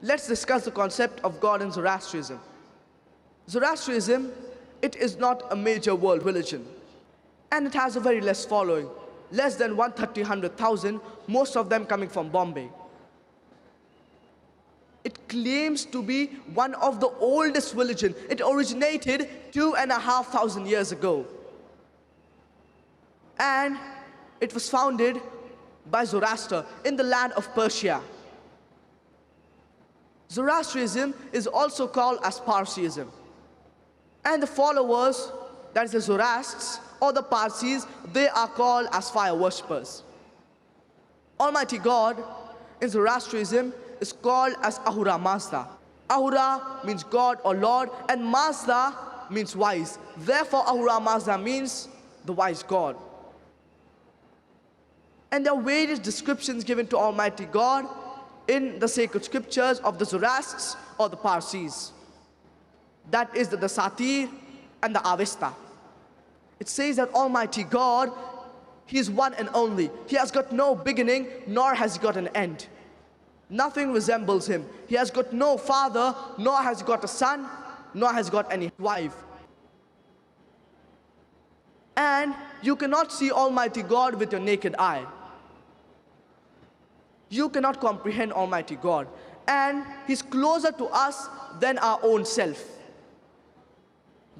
Let's discuss the concept of God in Zoroastrianism. Zoroastrianism, it is not a major world religion, and it has a very less following, less than 130,000, most of them coming from Bombay. It claims to be one of the oldest religion. It originated 2,500 years ago. And it was founded by Zoroaster in the land of Persia. Zoroastrianism is also called as Parsiism. And the followers, that is the Zoroastrians or the Parsis, they are called as fire worshippers. Almighty God in Zoroastrianism is called as Ahura Mazda. Ahura means God or Lord, and Mazda means wise. Therefore, Ahura Mazda means the wise God. And there are various descriptions given to Almighty God in the sacred scriptures of the Zoroastrians or the Parsis. That is the Dasatir and the Avesta. It says that Almighty God, He is one and only. He has got no beginning, nor has He got an end. Nothing resembles Him. He has got no father, nor has He got a son, nor has He got any wife. And you cannot see Almighty God with your naked eye. You cannot comprehend Almighty God. And He's closer to us than our own self.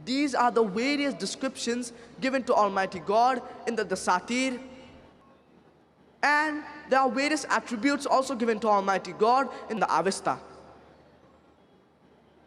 These are the various descriptions given to Almighty God in the Dasatir. And there are various attributes also given to Almighty God in the Avesta.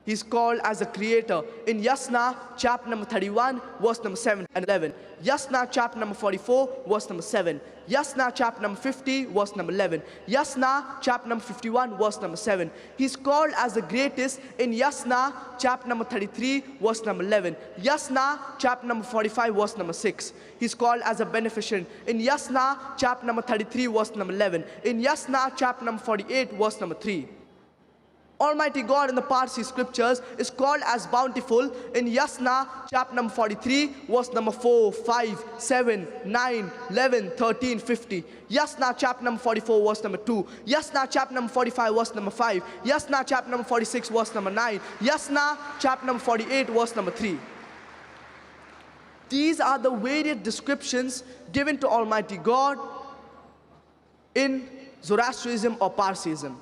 He's called as a creator in Yasna chapter number 31, verse number 7 and 11. Yasna chapter number 44, verse number 7. Yasna chapter number 50, verse number 11. Yasna chapter number 51, verse number 7. He's called as the greatest in Yasna chapter number 33, verse number 11. Yasna chapter number 45, verse number 6. He's called as a beneficent in Yasna chapter number 33, verse number 11. In Yasna chapter number 48, verse number 3. Almighty God in the Parsi scriptures is called as bountiful in Yasna chapter number 43, verse number 4, 5, 7, 9, 11, 13, 50. Yasna chapter number 44, verse number 2. Yasna chapter number 45, verse number 5. Yasna chapter number 46, verse number 9. Yasna chapter number 48, verse number 3. These are the various descriptions given to Almighty God in Zoroastrianism or Parsiism.